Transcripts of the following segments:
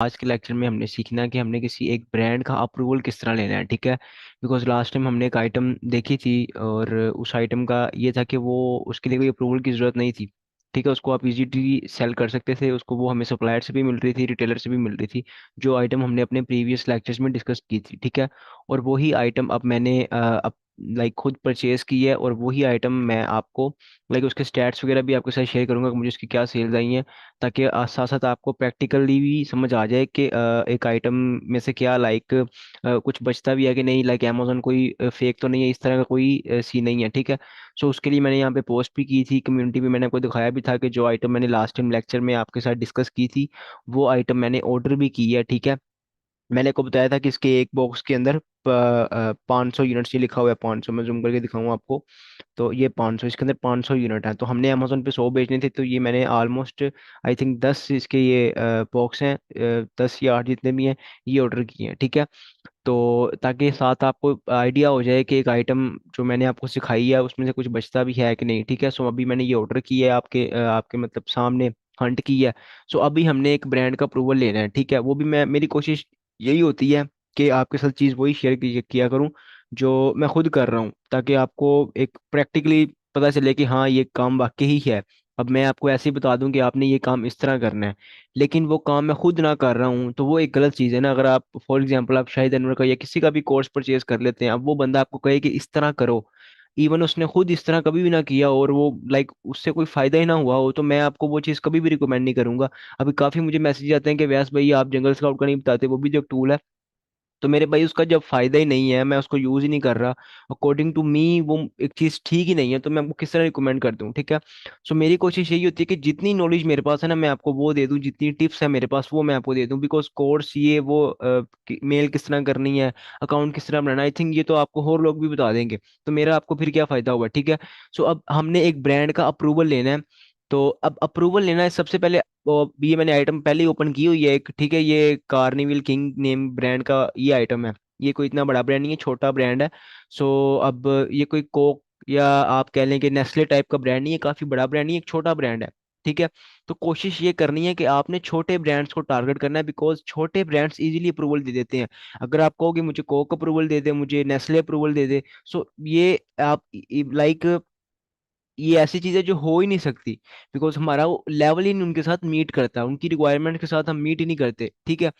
आज के लेक्चर में हमने सीखना है कि हमने किसी एक ब्रांड का अप्रूवल किस तरह लेना है, ठीक है। बिकॉज लास्ट टाइम हमने एक आइटम देखी थी और उस आइटम का ये था कि वो उसके लिए कोई अप्रूवल की ज़रूरत नहीं थी। ठीक है, उसको आप इजीली सेल कर सकते थे, उसको वो हमें सप्लायर से भी मिल रही थी, रिटेलर से भी मिल रही थी। जो आइटम हमने अपने प्रीवियस लेक्चर्स में डिस्कस की थी, ठीक है। और वही आइटम अब मैंने अब लाइक खुद परचेज की है, और वही आइटम मैं आपको लाइक उसके स्टैट्स वगैरह भी आपके साथ शेयर करूंगा कि मुझे उसकी क्या सेल्स आई हैं, ताकि साथ साथ आपको प्रैक्टिकली भी समझ आ जाए कि एक आइटम में से क्या लाइक कुछ बचता भी है कि नहीं, लाइक अमेजोन कोई फेक तो नहीं है, इस तरह का कोई सीन नहीं है, ठीक है। सो उसके लिए मैंने यहाँ पे पोस्ट भी की थी कम्युनिटी में, मैंने आपको दिखाया भी था कि जो आइटम मैंने लास्ट टाइम लेक्चर में आपके साथ डिस्कस की थी वो आइटम मैंने ऑर्डर भी की है, ठीक है। मैंने को बताया था कि इसके एक बॉक्स के अंदर 500 यूनिट्स ये लिखा हुआ है, 500 मैं जूम करके दिखाऊंगा आपको। तो ये 500, इसके अंदर 500 यूनिट है, तो हमने अमेजोन पे 100 बेचने थे, तो ये मैंने ऑलमोस्ट आई थिंक 10 इसके ये बॉक्स हैं, 10 या 8 जितने भी हैं ये ऑर्डर किए हैं, ठीक है। तो ताकि साथ आपको आइडिया हो जाए कि एक आइटम जो मैंने आपको सिखाई है उसमें से कुछ बचता भी है कि नहीं, ठीक है। सो अभी मैंने ये ऑर्डर किया है आपके मतलब सामने हंट की है। सो अभी हमने एक ब्रांड का अप्रूवल लेना है, ठीक है। वो भी मैं मेरी कोशिश यही होती है कि आपके साथ चीज़ वही शेयर किया करूं जो मैं खुद कर रहा हूं, ताकि आपको एक प्रैक्टिकली पता चले कि हाँ ये काम वाकई ही है। अब मैं आपको ऐसे ही बता दूं कि आपने ये काम इस तरह करना है, लेकिन वो काम मैं खुद ना कर रहा हूँ, तो वो एक गलत चीज़ है ना। अगर आप फॉर एग्जांपल आप शाहिद अनवर का या किसी का भी कोर्स परचेज कर लेते हैं, अब वो बंदा आपको कहे कि इस तरह करो, इवन उसने खुद इस तरह कभी भी ना किया और वो लाइक उससे कोई फायदा ही ना हुआ हो, तो मैं आपको वो चीज़ कभी भी रिकमेंड नहीं करूंगा। अभी काफ़ी मुझे मैसेज आते हैं कि व्यास भाई आप जंगल स्काउट का नहीं बताते, वो भी जो टूल है, तो मेरे भाई उसका जब फायदा ही नहीं है, मैं उसको यूज ही नहीं कर रहा, अकॉर्डिंग टू मी वो एक चीज ठीक ही नहीं है, तो मैं आपको किस तरह रिकमेंड कर दूं, ठीक है। सो मेरी कोशिश यही होती है कि जितनी नॉलेज मेरे पास है ना मैं आपको वो दे दूं, जितनी टिप्स है मेरे पास वो मैं आपको दे दूं। बिकॉज कोर्स ये वो मेल किस तरह करनी है, अकाउंट किस तरह बनाना, आई थिंक ये तो आपको और लोग भी बता देंगे, तो मेरा आपको फिर क्या फायदा होगा, ठीक है। सो अब हमने एक ब्रांड का अप्रूवल लेना है। तो अब अप्रूवल लेना है सबसे पहले, ये मैंने आइटम पहले ही ओपन की हुई है एक, ठीक है। ये कार्निवल किंग नेम ब्रांड का ये आइटम है। ये कोई इतना बड़ा ब्रांड नहीं है, छोटा ब्रांड है। सो अब ये कोई कोक या आप कह लें कि नेस्ले टाइप का ब्रांड नहीं है, काफी बड़ा ब्रांड नहीं है, एक छोटा ब्रांड है, ठीक है। तो कोशिश ये करनी है कि आपने छोटे ब्रांड्स को टारगेट करना है, बिकॉज छोटे ब्रांड्स इजीली अप्रूवल दे देते हैं। अगर आप कहोगे मुझे कोक अप्रूवल दे दे, मुझे नेस्ले अप्रूवल दे दे, सो ये आप लाइक ये ऐसी चीज है जो हो ही नहीं सकती, बिकॉज हमारा वो लेवल ही नहीं उनके साथ मीट करता, उनकी रिक्वायरमेंट के साथ हम मीट ही नहीं करते, ठीक है।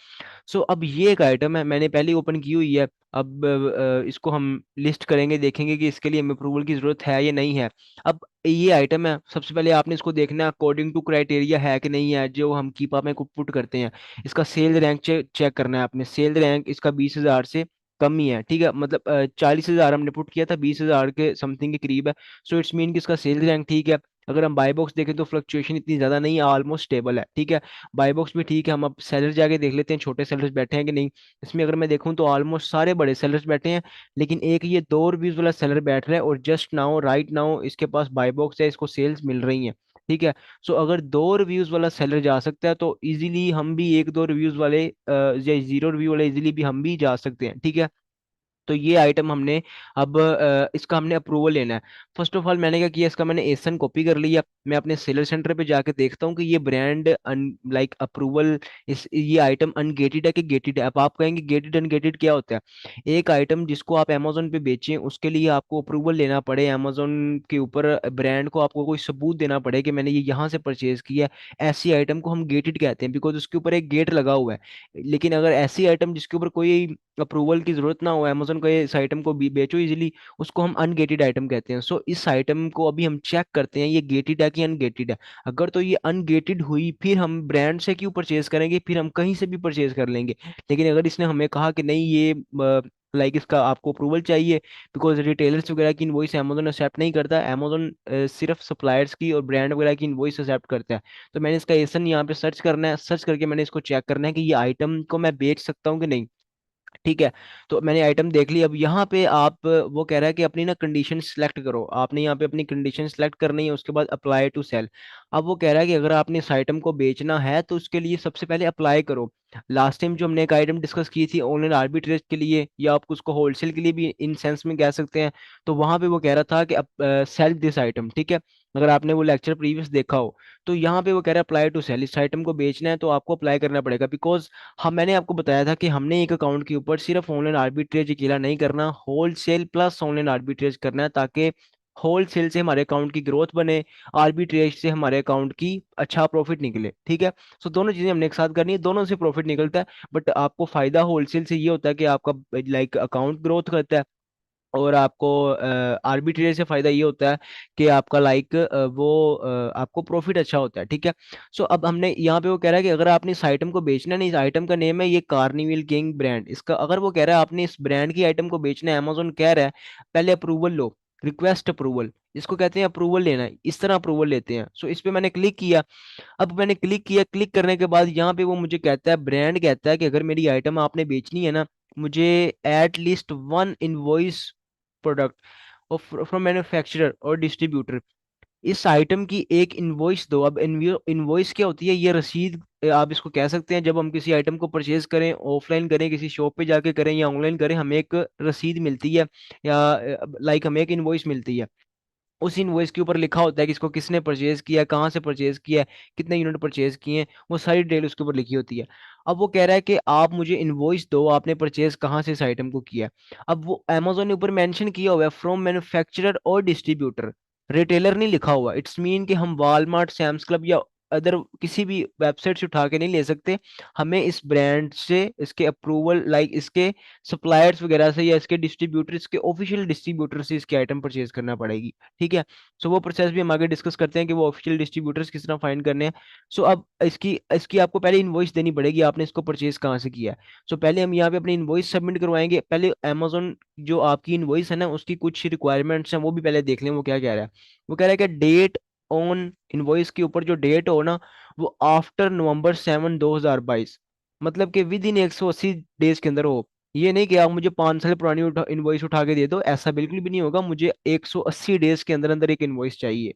सो अब ये एक आइटम है, मैंने पहले ही ओपन की हुई है। अब इसको हम लिस्ट करेंगे, देखेंगे कि इसके लिए हमें अप्रूवल की जरूरत है या नहीं है। अब ये आइटम है, सबसे पहले आपने इसको देखना है अकॉर्डिंग टू क्राइटेरिया है कि नहीं है, जो हम कीपा में पुट करते हैं। इसका सेल रैंक चेक करना है आपने, सेल रैंक इसका 20,000 से कम ही है, ठीक है। मतलब 40,000 हमने पुट किया था, 20,000 के समथिंग के करीब है। सो इट्स मीन कि इसका सेल रैंक ठीक है। अगर हम बाय बॉक्स देखें तो फ्लक्चुएशन इतनी ज्यादा नहीं है, ऑलमोस्ट स्टेबल है, ठीक है। बाय बॉक्स भी ठीक है। हम अब सेलर जाके देख लेते हैं छोटे सेलर्स बैठे हैं कि नहीं। इसमें अगर मैं देखूं तो ऑलमोस्ट सारे बड़े सेलर्स बैठे हैं, लेकिन एक ये 2 रिव्यूज वाला सेलर बैठ रहा है, और जस्ट नाउ राइट नाउ इसके पास बाय बॉक्स है, इसको सेल्स मिल रही हैं, ठीक है। सो अगर 2 रिव्यूज वाला सेलर जा सकता है, तो इजीली हम भी 1-2 रिव्यूज वाले या 0 रिव्यू वाले इजीली भी हम भी जा सकते हैं, ठीक है। तो ये आइटम हमने अब इसका हमने अप्रूवल लेना है। फर्स्ट ऑफ ऑल मैंने क्या किया, इसका मैंने एसन कॉपी कर लिया। मैं अपने सेलर सेंटर पे जाके देखता हूँ कि ये ब्रांड लाइक अप्रूवल, इस ये आइटम अनगेटेड है कि गेटेड है। अब आप कहेंगे गेटेड अनगेटेड क्या होता है। एक आइटम जिसको आप अमेजोन पे बेचें उसके लिए आपको अप्रूवल लेना पड़े अमेजोन के ऊपर, ब्रांड को आपको कोई सबूत देना पड़े कि मैंने ये यहाँ से परचेज किया है, ऐसी आइटम को हम गेटेड कहते हैं, बिकॉज उसके ऊपर एक गेट लगा हुआ है। लेकिन अगर ऐसी आइटम जिसके ऊपर कोई अप्रूवल की जरूरत ना हो, अमेजोन को ये इस आइटम को बेचो इजीली, उसको हम अनगेटेड आइटम कहते हैं। सो इस आइटम को अभी हम चेक करते हैं ये गेटेड है कि अनगेटेड है। अगर तो ये अनगेटेड हुई, फिर हम ब्रांड से क्यों परचेज करेंगे, फिर हम कहीं से भी परचेज कर लेंगे। लेकिन अगर इसने हमें कहा कि नहीं ये लाइक इसका आपको अप्रूवल चाहिए, बिकॉज रिटेलर्स वगैरह की इनवॉइस अमेजोन एक्सेप्ट नहीं करता, अमेजोन सिर्फ सप्लायर्स की और ब्रांड वगैरह की इनवॉइस एक्सेप्ट करता है। तो मैंने इसका एसन यहाँ पे सर्च करना है, सर्च करके मैंने इसको चेक करना है कि ये आइटम को मैं बेच सकता हूँ कि नहीं, ठीक है। तो मैंने आइटम देख ली। अब यहाँ पे आप वो कह रहा है कि अपनी ना कंडीशन सिलेक्ट करो, आपने यहाँ पे अपनी कंडीशन सिलेक्ट करनी है, उसके बाद अप्लाई टू सेल। अब वो कह रहा है कि अगर आपने इस आइटम को बेचना है तो उसके लिए सबसे पहले अप्लाई करो। लास्ट टाइम जो हमने एक आइटम डिस्कस की थी ऑनलाइन आर्बिट्रेज के लिए, या आप उसको होलसेल के लिए भी इन सेंस में कह सकते हैं, तो वहां पे वो कह रहा था कि सेल दिस आइटम, ठीक है। अगर आपने वो लेक्चर प्रीवियस देखा हो, तो यहाँ पे वो कह रहा है अप्लाई टू सेल, इस आइटम को बेचना है तो आपको अप्लाई करना पड़ेगा, बिकॉज हम मैंने आपको बताया था कि हमने एक अकाउंट के ऊपर सिर्फ ऑनलाइन आर्बिट्रेज अकेला नहीं करना, होलसेल प्लस ऑनलाइन आर्बिट्रेज करना है, ताकि होलसेल से हमारे अकाउंट की ग्रोथ बने, आर्बिट्रेज से हमारे अकाउंट की अच्छा प्रॉफिट निकले, ठीक है। सो दोनों चीजें हमने एक साथ करनी है, दोनों से प्रॉफिट निकलता है। बट आपको फायदा होलसेल से ये होता है कि आपका लाइक अकाउंट ग्रोथ करता है, और आपको आर्बिट्रेज से फायदा ये होता है कि आपका लाइक आपको प्रॉफिट अच्छा होता है, ठीक है। सो अब हमने यहाँ पे वो कह रहा है कि अगर आपने इस आइटम को बेचना है, नहीं, इस आइटम का नेम है ये कार्निवल किंग ब्रांड, इसका अगर वो कह रहा है आपने इस ब्रांड की आइटम को बेचना है, अमेजोन कह रहा है पहले अप्रूवल लो, रिक्वेस्ट अप्रूवल, इसको कहते हैं अप्रूवल लेना है, इस तरह अप्रूवल लेते हैं। सो इस पे मैंने क्लिक किया। अब मैंने क्लिक किया, क्लिक करने के बाद यहाँ पे वो मुझे कहता है, ब्रांड कहता है कि अगर मेरी आइटम आपने बेचनी है ना, मुझे at least one invoice product और फ्रॉम मैन्युफैक्चरर और डिस्ट्रीब्यूटर, इस आइटम की एक इनवॉइस दो। अब इनवॉइस क्या होती है, ये रसीद आप इसको कह सकते हैं। जब हम किसी आइटम को परचेज करें, ऑफलाइन करें, किसी शॉप पे जाके करें या ऑनलाइन करें, हमें एक रसीद मिलती है, या लाइक हमें एक इनवॉइस मिलती है। उस इनवॉइस के ऊपर लिखा होता है कि इसको किसने परचेज किया, कहाँ से परचेज किया है, कितने यूनिट परचेज किए हैं, वो सारी डिटेल उसके ऊपर लिखी होती है। अब वो कह रहा है कि आप मुझे इनवॉइस दो, आपने परचेज कहाँ से इस आइटम को किया है। अब वो अमेजोन ने ऊपर मेंशन किया हुआ है फ्रॉम मैन्युफैक्चरर और डिस्ट्रीब्यूटर, रिटेलर नहीं लिखा हुआ। इट्स मीन कि हम वॉलमार्ट, सैम्स क्लब या अदर किसी भी वेबसाइट से उठा के नहीं ले सकते, हमें इस ब्रांड से इसके अप्रूवल, लाइक इसके सप्लायर्स वगैरह से या इसके डिस्ट्रीब्यूटर्स के ऑफिशियल डिस्ट्रीब्यूटर से इसकी आइटम परचेज करना पड़ेगी, ठीक है। सो वो प्रोसेस भी हम आगे डिस्कस करते हैं कि वो ऑफिशियल डिस्ट्रीब्यूटर्स किस तरह फाइंड करने हैं। सो अब इसकी इसकी आपको पहले इनवॉइस देनी पड़ेगी, आपने इसको परचेज कहाँ से किया है। सो पहले हम यहाँ पे अपनी इनवॉइस सबमिट करवाएंगे। पहले अमेजोन जो आपकी इनवॉइस है ना, उसकी कुछ रिक्वायरमेंट्स हैं, वो भी पहले देख लें वो क्या कह रहा है। वो कह रहा है कि डेट ऑन इनवॉइस के ऊपर जो डेट हो ना, वो आफ्टर November 7, 2022, मतलब कि विद इन 180 डेज के अंदर हो। ये नहीं कि आप मुझे 5 साल पुरानी इनवॉइस उठा के दे दो, ऐसा बिल्कुल भी नहीं होगा। मुझे 180 डेज के अंदर अंदर एक इनवॉइस चाहिए,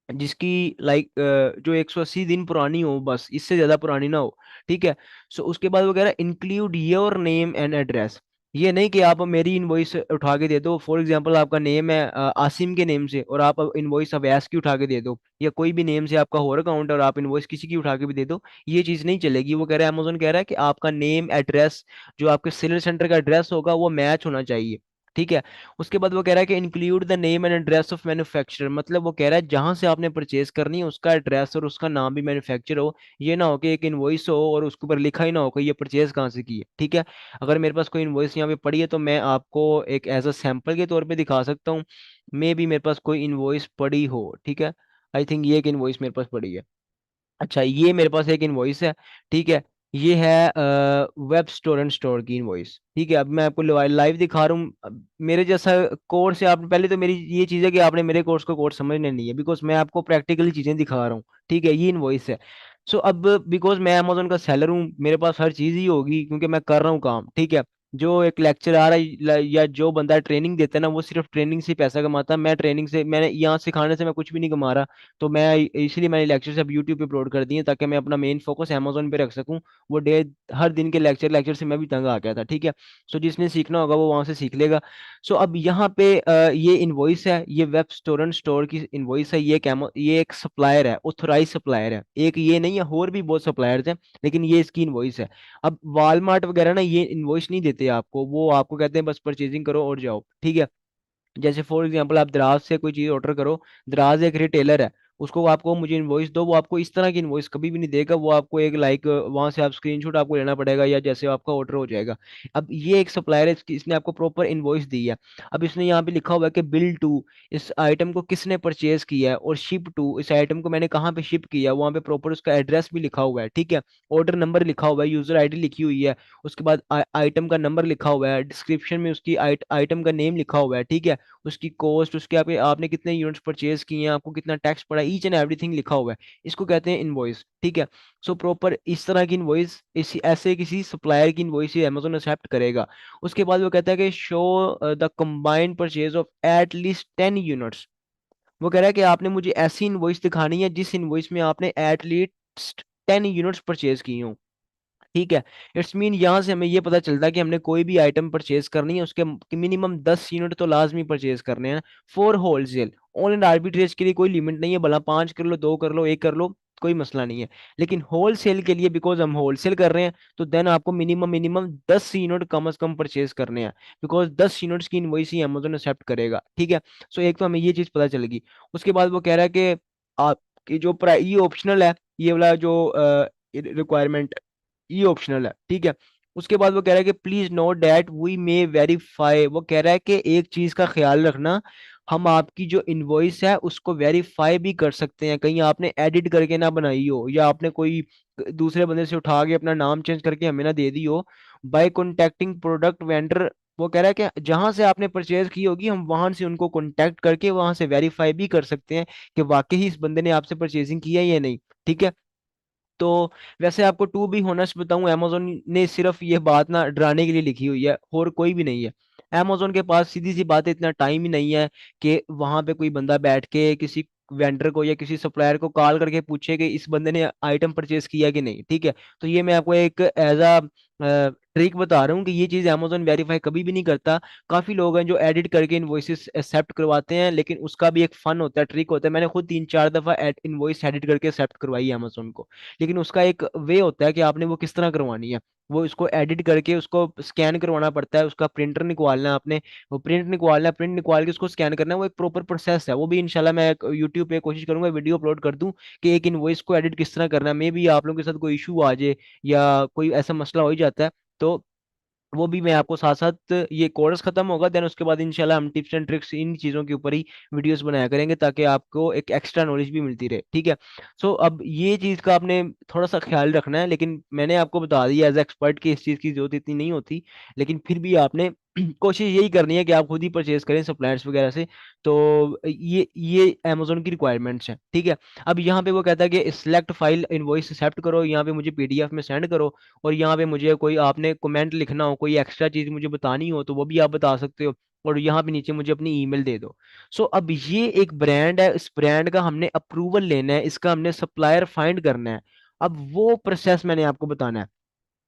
जिसकी लाइक जो 180 दिन पुरानी हो, बस इससे ज्यादा पुरानी ना हो, ठीक है। सो उसके बाद वो कह रहा है include your name and address. ये नहीं कि आप मेरी इनवॉइस उठा के दे दो, फॉर एग्जांपल आपका नेम है आसिम के नेम से, और आप इनवॉइस अवैस की उठा के दे दो, या कोई भी नेम से आपका और अकाउंट है और आप इनवॉइस किसी की उठा के भी दे दो, ये चीज नहीं चलेगी। वो कह रहा है, अमेजोन कह रहा है कि आपका नेम, एड्रेस, जो आपके सेलर सेंटर का एड्रेस होगा वो मैच होना चाहिए, ठीक है। उसके बाद वो कह रहा है कि include the name and address of manufacturer, मतलब वो कह रहा है जहां से आपने परचेज करनी है उसका एड्रेस और उसका नाम भी मैन्युफैक्चर हो। ये ना हो कि एक इनवॉइस हो और उसके ऊपर लिखा ही ना हो कि ये परचेज कहाँ से की है, ठीक है। अगर मेरे पास कोई इनवॉइस यहाँ पे पड़ी है तो मैं आपको एक एज अ सैंपल के तौर पे दिखा सकता हूँ। मे बी मेरे पास कोई इनवॉइस पड़ी हो, ठीक है। आई थिंक ये एक इनवॉइस मेरे पास पड़ी है। अच्छा, ये मेरे पास एक इनवॉइस है, ठीक है। ये है वेब स्टोर एंड स्टोर की इनवॉइस, ठीक है। अब मैं आपको लाइव दिखा रहा हूँ। मेरे जैसा कोर्स है, आपने पहले तो मेरी ये चीज़ है कि आपने मेरे कोर्स को कोर्स समझना नहीं है, बिकॉज मैं आपको प्रैक्टिकली चीज़ें दिखा रहा हूँ, ठीक है। ये इनवॉइस है। सो अब बिकॉज मैं अमेजोन का सेलर हूँ, मेरे पास हर चीज़ ही होगी क्योंकि मैं कर रहा हूँ काम, ठीक है। जो एक लेक्चर आ रहा है या जो बंदा ट्रेनिंग देता है ना, वो सिर्फ ट्रेनिंग से ही पैसा कमाता है। मैं ट्रेनिंग से, मैंने यहाँ सिखाने से मैं कुछ भी नहीं कमा रहा। तो मैं इसलिए मैंने लेक्चर सब यूट्यूब पे अपलोड कर दिए ताकि मैं अपना मेन फोकस अमेजोन पे रख सकूं। वो डे हर दिन के लेक्चर लेक्चर से मैं भी तंग आ गया था, ठीक है। सो जिसने सीखना होगा वो वहां से सीख लेगा। सो अब यहाँ पे ये इनवॉइस है, ये वेब स्टोर स्टोर की इनवॉइस है। ये एक सप्लायर है, ऑथोराइज सप्लायर है, एक ये नहीं है, और भी बहुत सप्लायर्स हैं, लेकिन ये इसकी इनवॉइस है। अब वॉलमार्ट वगैरह ना ये इनवॉइस नहीं देते आपको, वो आपको कहते हैं बस परचेजिंग करो और जाओ, ठीक है। जैसे फॉर एग्जांपल आप दराज से कोई चीज ऑर्डर करो, दराज एक रिटेलर है, उसको आपको मुझे इनवॉइस दो, वो आपको इस तरह की इनवॉइस कभी भी नहीं देगा। वो आपको एक लाइक वहां से आप स्क्रीनशॉट आपको लेना पड़ेगा, या जैसे आपका ऑर्डर हो जाएगा। अब ये एक सप्लायर है, इसने आपको प्रॉपर इनवॉइस दी है। अब इसने यहाँ पे लिखा हुआ है कि बिल टू, इस आइटम को किसने परचेज किया है, और शिप टू, इस आइटम को मैंने कहाँ पे शिप किया, वहाँ पे प्रॉपर उसका एड्रेस भी लिखा हुआ है, ठीक है। ऑर्डर नंबर लिखा हुआ है, यूजर आईडी लिखी हुई है, उसके बाद आइटम का नंबर लिखा हुआ है, डिस्क्रिप्शन में उसकी आइटम का नेम लिखा हुआ है, ठीक है। उसकी कॉस्ट, उसके आपके आपने कितने यूनिट्स परचेज किए हैं, आपको कितना टैक्स पड़ा, ईच एंड एवरीथिंग लिखा हुआ है। इसको कहते हैं इनवॉइस, ठीक है। सो प्रॉपर इस तरह की इनवॉइस, इसी ऐसे किसी सप्लायर की इनवॉइस ही अमेजोन एक्सेप्ट करेगा। उसके बाद वो कहता है कि show the combined purchase of at least 10 units. वो कह रहा है कि आपने मुझे ऐसी इनवॉइस दिखानी है जिस इनवॉइस में आपने एट लीस्ट 10 यूनिट्स परचेज की हो, ठीक है। इट्स मीन यहाँ से हमें ये पता चलता है कि हमने कोई भी आइटम परचेज करनी है उसके मिनिमम 10 यूनिट तो लाजमी परचेज करने हैं for wholesale. On and arbitrage के लिए कोई लिमिट नहीं है, भला 5 कर लो, 2 कर लो, 1 कर लो, कोई मसला नहीं है। लेकिन होलसेल के लिए बिकॉज हम होलसेल कर रहे हैं तो देन आपको मिनिमम मिनिमम 10 यूनिट कम से कम परचेज करने हैं, बिकॉज 10 यूनिट्स की इनवॉइस ही अमेजोन एक्सेप्ट करेगा। ठीक है। सो एक तो हमें ये चीज पता चलेगी। उसके बाद वो कह रहा है कि आपकी जो प्राइस, ये ऑप्शनल है, ये वाला जो रिक्वायरमेंट, ये ऑप्शनल है। ठीक है। उसके बाद वो कह रहा है कि please note that we may verify, वो कह रहा है कि एक चीज का ख्याल रखना, हम आपकी जो इनवॉइस है उसको वेरीफाई भी कर सकते हैं, कहीं आपने एडिट करके ना बनाई हो या आपने कोई दूसरे बंदे से उठा के अपना नाम चेंज करके हमें ना दे दी हो। बाय कॉन्टेक्टिंग प्रोडक्ट वेंडर, वो कह रहा है कि जहां से आपने परचेज की होगी हम वहां से उनको कॉन्टेक्ट करके वहां से वेरीफाई भी कर सकते हैं कि वाकई इस बंदे ने आपसे परचेजिंग की है या नहीं। ठीक है। तो वैसे आपको टू बी होनेस्ट बताऊं, amazon ने सिर्फ ये बात ना डराने के लिए लिखी हुई है और कोई भी नहीं है। amazon के पास सीधी सी बात है, इतना टाइम ही नहीं है कि वहां पे कोई बंदा बैठ के किसी वेंडर को या किसी सप्लायर को कॉल करके पूछे कि इस बंदे ने आइटम परचेज किया कि नहीं। ठीक है। तो ये मैं आपको एक एज अ ट्रिक बता रहा हूँ कि ये चीज amazon वेरीफाई कभी भी नहीं करता। काफी लोग हैं जो एडिट करके इनवॉइसेस एक्सेप्ट करवाते हैं, लेकिन उसका भी एक फन होता है, ट्रिक होता है। मैंने खुद 3-4 दफा इनवॉइस एडिट करके एक्सेप्ट करवाई है amazon को। लेकिन उसका एक वे होता है कि आपने वो किस तरह करवानी है। वो इसको एडिट करके उसको स्कैन करवाना पड़ता है, उसका प्रिंटर निकलना है आपने, वो प्रिंट निकलना है, प्रिंट निकाल के उसको स्कैन करना है, वो एक प्रॉपर प्रोसेस है। वो भी इंशाल्लाह मैं यूट्यूब पे कोशिश करूंगा वीडियो अपलोड कर दूं कि एक इनवॉइस को एडिट किस तरह करना है। मे बी आप लोगों के साथ कोई इशू आ जाए या कोई ऐसा मसला हो ही जाता है, तो वो भी मैं आपको साथ साथ, ये कोर्स खत्म होगा देन उसके बाद इंशाल्लाह हम टिप्स एंड ट्रिक्स इन चीज़ों के ऊपर ही वीडियोस बनाया करेंगे ताकि आपको एक एक्स्ट्रा नॉलेज भी मिलती रहे। ठीक है। सो अब ये चीज़ का आपने थोड़ा सा ख्याल रखना है, लेकिन मैंने आपको बता दिया एज एक्सपर्ट कि इस चीज़ की जरूरत इतनी नहीं होती, लेकिन फिर भी आपने कोशिश यही करनी है कि आप खुद ही परचेज करें सप्लायर्स वगैरह से। तो ये अमेजोन की रिक्वायरमेंट्स हैं। ठीक है। अब यहाँ पे वो कहता है कि सिलेक्ट फाइल इनवॉइस एक्सेप्ट करो, यहाँ पे मुझे पीडीएफ में सेंड करो, और यहाँ पे मुझे कोई आपने कमेंट लिखना हो, कोई एक्स्ट्रा चीज मुझे बतानी हो तो वो भी आप बता सकते हो, और यहाँ पे नीचे मुझे अपनी ईमेल दे दो। सो अब ये एक ब्रांड है, इस ब्रांड का हमने अप्रूवल लेना है, इसका हमने सप्लायर फाइंड करना है। अब वो प्रोसेस मैंने आपको बताना है।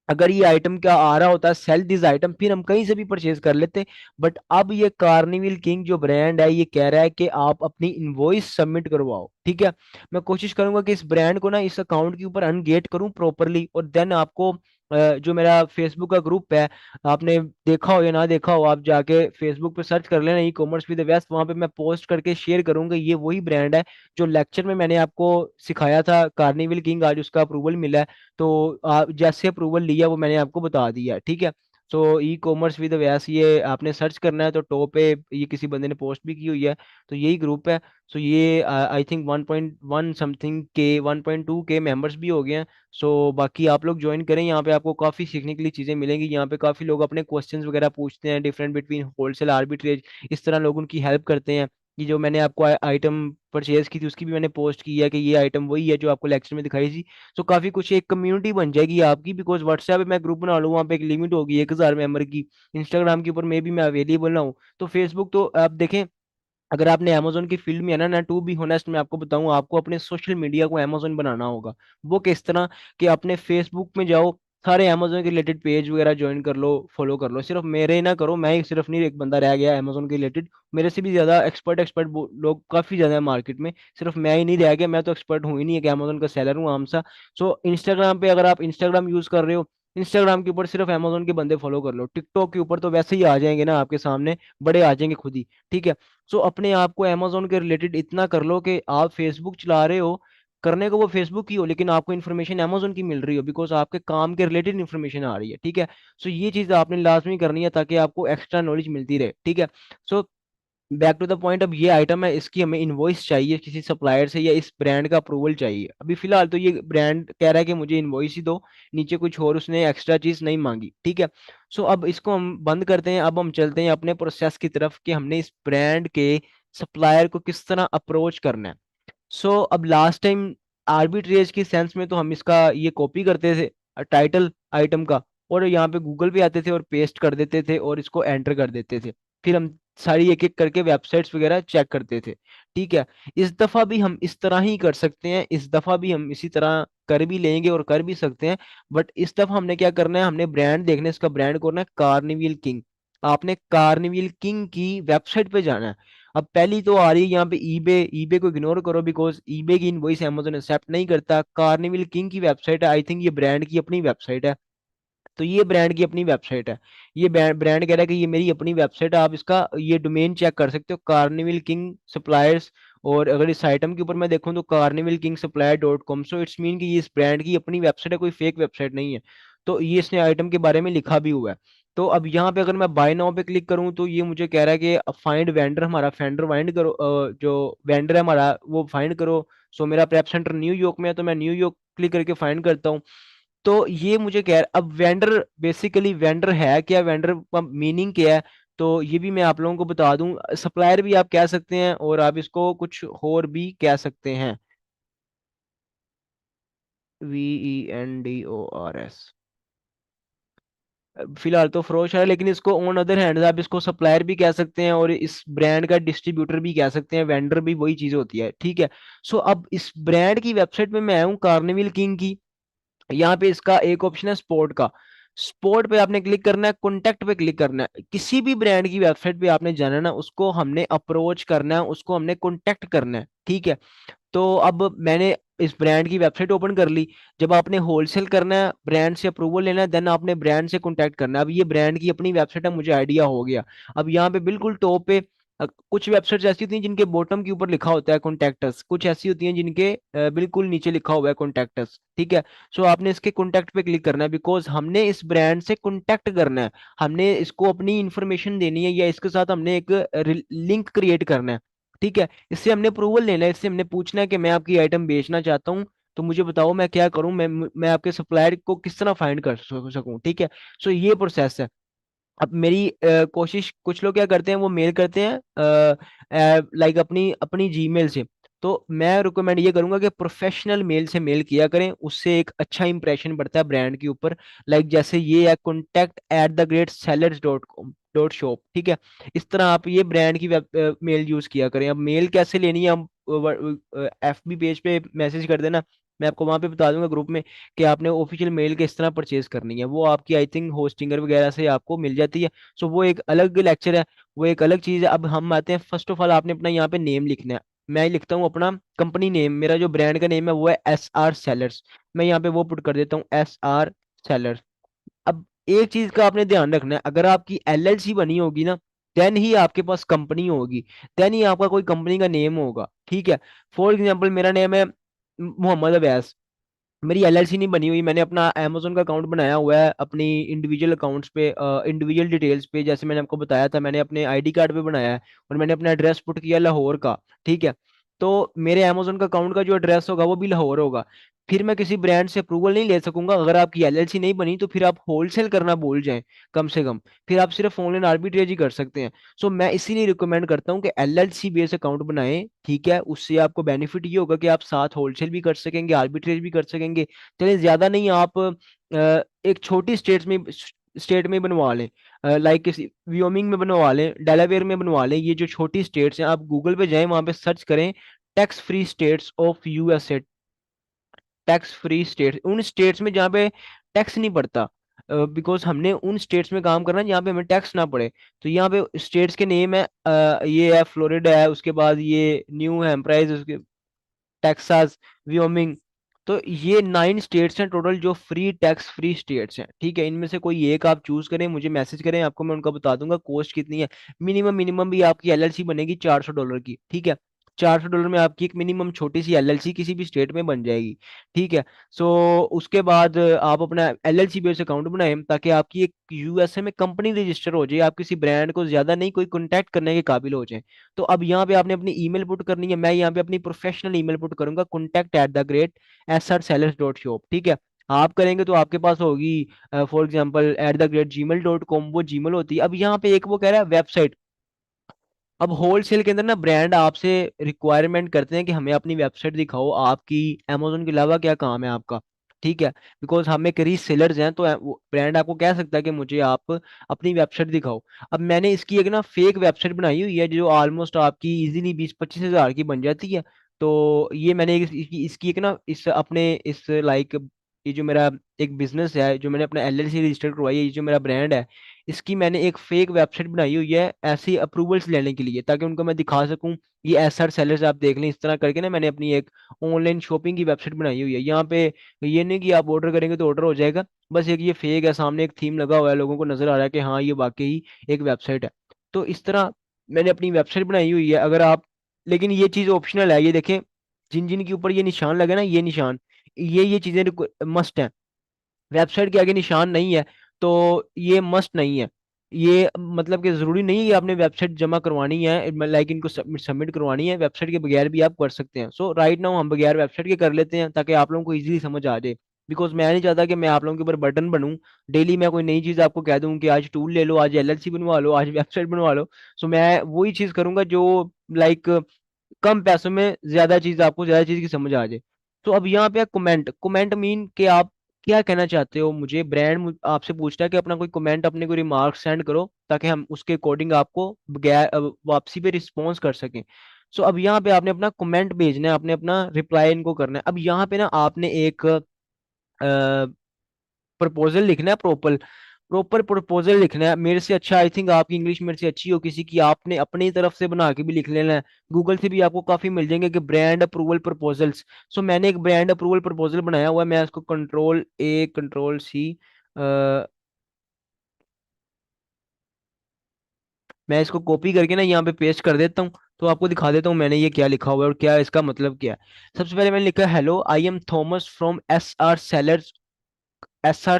अगर ये आइटम क्या आ रहा होता है सेल दिस आइटम, फिर हम कहीं से भी परचेज कर लेते। बट अब ये कार्निवल किंग जो ब्रांड है ये कह रहा है कि आप अपनी इनवॉइस सबमिट करवाओ। ठीक है। मैं कोशिश करूंगा कि इस ब्रांड को ना इस अकाउंट के ऊपर अनगेट करूं प्रॉपरली, और देन आपको जो मेरा फेसबुक का ग्रुप है, आपने देखा हो या ना देखा हो, आप जाके फेसबुक पे सर्च कर लेना ई कॉमर्स विद व्यस्त, वहां पे मैं पोस्ट करके शेयर करूंगा। ये वही ब्रांड है जो लेक्चर में मैंने आपको सिखाया था, कार्निवल किंग, आज उसका अप्रूवल मिला है। तो आप जैसे अप्रूवल लिया वो मैंने आपको बता दिया। ठीक है। सो ई कॉमर्स विद व्यास, ये आपने सर्च करना है तो टॉप पे ये किसी बंदे ने पोस्ट भी की हुई है, तो यही ग्रुप है। सो ये आई थिंक 1.1 समथिंग के 1.2 के मेंबर्स भी हो गए हैं। सो बाकी आप लोग ज्वाइन करें, यहाँ पे आपको काफ़ी सीखने के लिए चीज़ें मिलेंगी। यहाँ पे काफ़ी लोग अपने क्वेश्चंस वगैरह पूछते हैं, डिफरेंट बिटवीन होलसेल आर्बिट्रेज, इस तरह लोग उनकी हेल्प करते हैं। ये जो मैंने आपको आइटम परचेज की थी उसकी भी मैंने पोस्ट की है कि ये आइटम वही है जो आपको लेक्चर में दिखाई थी। तो काफी कुछ एक कम्युनिटी बन जाएगी आपकी, बिकॉज व्हाट्सएप पे मैं ग्रुप बना लूँ, वहाँ पे एक लिमिट होगी 1,000 मेंबर की। इंस्टाग्राम के ऊपर में भी मैं अवेलेबल ना हूँ, तो फेसबुक तो आप देखें, अगर आपने अमेजोन की फील्ड में है ना टू बी होनेस्ट मैं आपको बताऊं, आपको अपने सोशल मीडिया को अमेजोन बनाना होगा। वो किस तरह, कि अपने फेसबुक में जाओ, सारे अमेजोन के रिलेटेड पेज वगैरह ज्वाइन कर लो, फॉलो कर लो। सिर्फ मेरे ही ना करो, मैं ही सिर्फ नहीं, एक बंदा रह गया अमेजोन के रिलेटेड, मेरे से भी ज्यादा एक्सपर्ट एक्सपर्ट लोग काफी ज्यादा है मार्केट में, सिर्फ मैं ही नहीं रह गया। मैं तो एक्सपर्ट हूँ ही नहीं है कि अमेजोन का सेलर हूँ आम सा। सो इंस्टाग्राम पे अगर आप इंस्टाग्राम यूज कर रहे हो, इंस्टाग्राम के ऊपर सिर्फ अमेजोन के बंदे फॉलो कर लो। टिकटॉक के ऊपर तो वैसे ही आ जाएंगे ना आपके सामने, बड़े आ जाएंगे खुद ही। ठीक है। सो अपने आप को अमेजोन के रिलेटेड इतना कर लो कि आप फेसबुक चला रहे हो, करने को वो फेसबुक की हो, लेकिन आपको इन्फॉर्मेशन अमेजोन की मिल रही हो, बिकॉज आपके काम के रिलेटेड इन्फॉर्मेशन आ रही है। ठीक है। सो ये चीज़ आपने लाजमी करनी है ताकि आपको एक्स्ट्रा नॉलेज मिलती रहे। ठीक है। So back to the point, अब ये आइटम है, इसकी हमें इनवॉइस चाहिए किसी सप्लायर से, या इस ब्रांड का अप्रूवल चाहिए। अभी फिलहाल तो ये ब्रांड कह रहा है कि मुझे इनवॉइस ही दो, नीचे कुछ और उसने एक्स्ट्रा चीज नहीं मांगी। ठीक है। सो अब इसको हम बंद करते हैं, अब हम चलते हैं अपने प्रोसेस की तरफ कि हमने इस ब्रांड के सप्लायर को किस तरह अप्रोच करना है। सो अब लास्ट टाइम आर्बिट्रेज की सेंस में तो हम इसका ये कॉपी करते थे टाइटल आइटम का, और यहाँ पे गूगल पे आते थे और पेस्ट कर देते थे और इसको एंटर कर देते थे। फिर हम सारी एक एक करके वेबसाइट्स वगैरह चेक करते थे। ठीक है, इस दफा भी हम इस तरह ही कर सकते हैं, इस दफा भी हम इसी तरह कर भी लेंगे और कर भी सकते हैं। बट इस दफा हमने क्या करना है, हमने ब्रांड देखना है, इसका ब्रांड करना है कार्निवल किंग। आपने कार्निवल किंग की वेबसाइट पे जाना है। अब पहली तो आ रही है यहाँ पे ईबे, ईबे को इग्नोर करो बिकॉज ईबे की इनवॉइस अमेज़न एक्सेप्ट नहीं करता। कार्निवल किंग की वेबसाइट है, आई थिंक ये ब्रांड की अपनी वेबसाइट है। तो ये ब्रांड की अपनी वेबसाइट है। ये ब्रांड कह रहा है कि ये मेरी अपनी वेबसाइट है, आप इसका ये डोमेन चेक कर सकते हो, कार्निवल किंग सप्लायर्स। और अगर इस आइटम के ऊपर मैं देखूं तो carnival king supplier dot com, so it's mean कि ये इस ब्रांड की अपनी वेबसाइट है, कोई फेक वेबसाइट नहीं है। तो ये इसने आइटम के बारे में लिखा भी हुआ है। तो अब यहाँ पे अगर मैं बाय नाउ पे क्लिक करूँ तो ये मुझे कह रहा है कि फाइंड वेंडर, हमारा वेंडर फाइंड करो, जो वेंडर है हमारा वो फाइंड करो। सो मेरा प्रेप सेंटर न्यूयॉर्क में है, तो मैं न्यूयॉर्क क्लिक करके फाइंड करता हूँ। तो ये मुझे कह रहा, अब वेंडर बेसिकली वेंडर है क्या, वेंडर का मीनिंग क्या है, तो ये भी मैं आप लोगों को बता दूं। सप्लायर भी आप कह सकते हैं और आप इसको कुछ और भी कह सकते हैं। VENDORS। फिलहाल तो फरोश है, लेकिन इसको ऑन अदर हैंड आप इसको सप्लायर भी कह सकते हैं और इस ब्रांड का डिस्ट्रीब्यूटर भी कह सकते हैं, वेंडर भी वही चीज होती है। ठीक है, सो अब इस ब्रांड की वेबसाइट में मैं हूँ कार्निवल किंग की। यहाँ पे इसका एक ऑप्शन है स्पोर्ट का। स्पोर्ट पे आपने क्लिक करना है, कॉन्टेक्ट पे क्लिक करना है। किसी भी ब्रांड की वेबसाइट पे आपने जाना है ना, उसको हमने अप्रोच करना है, उसको हमने कॉन्टेक्ट करना है। ठीक है, तो अब मैंने इस ब्रांड की वेबसाइट ओपन कर ली। जब आपने होलसेल करना है, ब्रांड से अप्रूवल लेना है, देन आपने ब्रांड से कांटेक्ट करना है। अब ये ब्रांड की अपनी वेबसाइट है, मुझे आइडिया हो गया। अब यहाँ पे बिल्कुल टॉप पे कुछ वेबसाइट्स ऐसी होती हैं जिनके बॉटम के ऊपर लिखा होता है कॉन्टैक्टस, कुछ ऐसी होती हैं जिनके बिल्कुल नीचे लिखा हुआ है कॉन्टैक्टस। ठीक है, सो आपने इसके कॉन्टैक्ट पे क्लिक करना है, बिकॉज हमने इस ब्रांड से कॉन्टैक्ट करना है। हमने इसको अपनी इंफॉर्मेशन देनी है या इसके साथ हमने एक लिंक क्रिएट करना है। ठीक है, इससे हमने अप्रूवल लेना है, इससे हमने पूछना है कि मैं आपकी आइटम बेचना चाहता हूँ, तो मुझे बताओ मैं क्या करूं, मैं आपके सप्लायर को किस तरह फाइंड कर सकूं। ठीक है, सो ये प्रोसेस है। अब मेरी कोशिश, कुछ लोग क्या करते हैं वो मेल करते हैं लाइक अपनी अपनी जीमेल से। तो मैं रिकमेंड ये करूंगा कि प्रोफेशनल मेल से मेल किया करें, उससे एक अच्छा इंप्रेशन पड़ता है ब्रांड के ऊपर। लाइक जैसे ये है contact@sellers.com.shop। ठीक है, इस तरह आप ये ब्रांड की मेल यूज किया करें। अब मेल कैसे लेनी है, हम FB पेज पे मैसेज कर देना, मैं आपको वहां पे बता दूंगा ग्रुप में कि आपने ऑफिशियल मेल किस तरह परचेज करनी है। वो आपकी आई थिंक होस्टिंगर वगैरह से आपको मिल जाती है। सो वो एक अलग लेक्चर है, वो एक अलग चीज़ है। अब हम आते हैं, फर्स्ट ऑफ ऑल आपने अपना यहाँ पे नेम लिखना है। मैं लिखता हूँ अपना कंपनी नेम, मेरा जो ब्रांड का नेम है वो है SR सेलर्स। मैं यहाँ पे वो पुट कर देता हूँ SR सेलर्स। अब एक चीज का आपने ध्यान रखना है, अगर आपकी LLC बनी होगी ना, देन ही आपके पास कंपनी होगी, देन ही आपका कोई कंपनी का नेम होगा। ठीक है, फॉर एग्जाम्पल मेरा नेम है मोहम्मद अवैस, मेरी LLC नहीं बनी हुई, मैंने अपना Amazon का अकाउंट बनाया हुआ है अपनी इंडिविजुअल अकाउंट्स पे, इंडिविजुअल डिटेल्स पे, जैसे मैंने आपको बताया था, मैंने अपने ID कार्ड पे बनाया है और मैंने अपना एड्रेस पुट किया लाहौर का। ठीक है, तो मेरे Amazon का अकाउंट का जो एड्रेस होगा वो भी लाहौर होगा। फिर मैं किसी ब्रांड से अप्रूवल नहीं ले सकूंगा, अगर आपकी LLC नहीं बनी तो फिर आप होलसेल करना भूल जाएं कम से कम, फिर आप सिर्फ ऑनलाइन आर्बिट्रेज ही कर सकते हैं। सो मैं इसीलिए रिकमेंड करता हूँ कि LLC बेस अकाउंट बनाएं। ठीक है, उससे आपको बेनिफिट ये होगा कि आप साथ होलसेल भी कर सकेंगे, आर्बिट्रेज भी कर सकेंगे। चलिए ज्यादा नहीं, आप एक छोटी स्टेट में बनवा लें, लाइक किसी व्योमिंग में बनवा लें, डेलावेयर में बनवा लें। ये जो छोटी स्टेट्स हैं, आप गूगल पे जाएं, वहां पे सर्च करें tax free states of USA। Tax free states, उन स्टेट्स में जहाँ पे टैक्स नहीं पड़ता, बिकॉज हमने उन स्टेट्स में काम करना है जहाँ पे हमें टैक्स ना पड़े। तो यहाँ पे स्टेट्स के नेम है, ये है फ्लोरिडा है, उसके बाद ये न्यू हैम्पराइज, उसके टेक्सास, व्योमिंग। तो ये 9 स्टेट्स हैं टोटल जो फ्री टैक्स फ्री स्टेट्स हैं। ठीक है, इनमें से कोई एक आप चूज करें, मुझे मैसेज करें, आपको मैं उनका बता दूंगा कॉस्ट कितनी है। मिनिमम मिनिमम भी आपकी LLC बनेगी $400 की। ठीक है, $400 में आपकी एक मिनिमम छोटी सी LLC किसी भी स्टेट में बन जाएगी। ठीक है, सो उसके बाद आप अपना LLC बेस अकाउंट बनाएं ताकि आपकी एक USA में कंपनी रजिस्टर हो जाए, आप किसी ब्रांड को ज्यादा नहीं कोई कॉन्टैक्ट करने के काबिल हो जाए। तो अब यहाँ पे आपने अपनी ईमेल पुट करनी है, मैं यहाँ पे अपनी प्रोफेशनल ईमेल पुट करूंगा contact@SRSellers.shop। ठीक है, आप करेंगे तो आपके पास होगी फॉर एग्जाम्पल @gmail.com, वो जीमेल होती है। अब यहाँ पे एक वो कह रहा है वेबसाइट। अब होलसेल के अंदर ना ब्रांड आपसे रिक्वायरमेंट करते हैं कि हमें अपनी वेबसाइट दिखाओ, आपकी Amazon के अलावा क्या काम है आपका। ठीक है। बिकॉज हम एक रीसेलर्स हैं, तो ब्रांड आपको कह सकता है कि मुझे आप अपनी वेबसाइट दिखाओ। अब मैंने इसकी एक ना फेक वेबसाइट बनाई हुई है जो ऑलमोस्ट आपकी इजीली 20-25 हज़ार की बन जाती है। तो ये मैंने इसकी एक ना इस अपने इस लाइक, ये जो मेरा एक बिजनेस है, जो मैंने अपना एलएलसी रजिस्टर करवाई है, ये जो मेरा ब्रांड है, इसकी मैंने एक फेक वेबसाइट बनाई हुई है ऐसी अप्रूवल्स लेने के लिए, ताकि उनको मैं दिखा सकूं। ये एसआर सेलर्स आप देख लें, इस तरह करके ना मैंने अपनी एक ऑनलाइन शॉपिंग की वेबसाइट बनाई हुई है। यहाँ पे ये नहीं कि आप ऑर्डर करेंगे तो ऑर्डर हो जाएगा, बस एक ये फेक है, सामने एक थीम लगा हुआ है, लोगों को नजर आ रहा है कि हाँ ये वाकई एक वेबसाइट है। तो इस तरह मैंने अपनी वेबसाइट बनाई हुई है। अगर आप, लेकिन ये चीज़ ऑप्शनल है, ये देखें, जिन जिन के ऊपर ये निशान लगे ना, ये निशान, ये चीज़ें मस्ट है। वेबसाइट के आगे निशान नहीं है तो ये मस्ट नहीं है। ये मतलब कि जरूरी नहीं है कि आपने वेबसाइट जमा करवानी है, लाइक इनको सबमिट सबमिट करवानी है, वेबसाइट के बगैर भी आप कर सकते हैं। सो राइट नाउ हम बगैर वेबसाइट के कर लेते हैं, ताकि आप लोगों को इजीली समझ आ जाए। बिकॉज मैं नहीं चाहता कि मैं आप लोगों के ऊपर बर्डन बनूं, डेली मैं कोई नई चीज आपको कह दूं कि आज टूल ले लो, आज एलएलसी बनवा लो, आज वेबसाइट बनवा लो। सो मैं वही चीज करूंगा जो लाइक कम पैसों में ज्यादा चीज, आपको ज्यादा चीज की समझ आ जाए। तो अब यहाँ पे कमेंट, कमेंट मीन कि आप क्या कहना चाहते हो। मुझे ब्रांड आपसे पूछता है कि अपना कोई कमेंट, अपने कोई रिमार्क सेंड करो, ताकि हम उसके अकॉर्डिंग आपको बगैर वापसी पे रिस्पॉन्स कर सकें। सो अब यहाँ पे आपने अपना कमेंट भेजना है, आपने अपना रिप्लाई इनको करना है। अब यहाँ पे ना आपने एक प्रपोजल लिखना है, प्रॉपर प्रॉपर प्रपोजल लिखना है। मेरे से अच्छा, आई थिंक आपकी इंग्लिश मेरे से अच्छी हो किसी की, आपने अपनी तरफ से बना के भी लिख लेना है। गूगल से भी आपको काफी मिल जाएंगे कि ब्रांड अप्रूवल प्रपोजल्स। सो मैंने एक ब्रांड अप्रूवल प्रपोजल बनाया हुआ है, मैं इसको कंट्रोल A कंट्रोल C, मैं इसको कॉपी करके ना यहाँ पे पेस्ट कर देता हूँ। तो आपको दिखा देता हूँ मैंने ये क्या लिखा हुआ है और क्या इसका मतलब क्या है। सबसे पहले मैंने लिखा है, hello I am Thomas from S R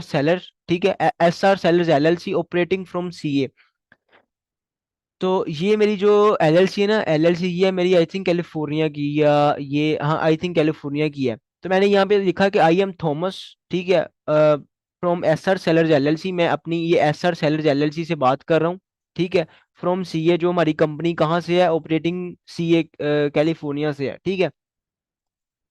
sellers, ठीक है, SR Sellers LLC operating from CA। तो ये मेरी जो एलएलसी है ना, एलएलसी ये है मेरी, आई थिंक कैलिफोर्निया की, या ये, हाँ आई थिंक कैलिफोर्निया की है। तो मैंने यहाँ पे लिखा कि आई एम थॉमस, ठीक है, फ्रॉम SR Sellers LLC, मैं अपनी ये SR Sellers LLC से बात कर रहा हूँ, ठीक है। फ्रॉम CA, जो हमारी कंपनी कहाँ से है, ऑपरेटिंग CA कैलिफोर्निया से है, ठीक है।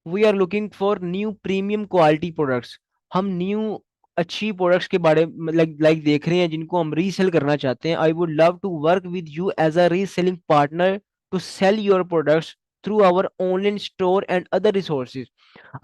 We are looking for new premium quality products. हम न्यू अच्छी प्रोडक्ट्स के बारे में लाइक लाइक देख रहे हैं, जिनको हम रीसेल करना चाहते हैं। I would love to work with you as a reselling partner to sell your products through our online store and other resources.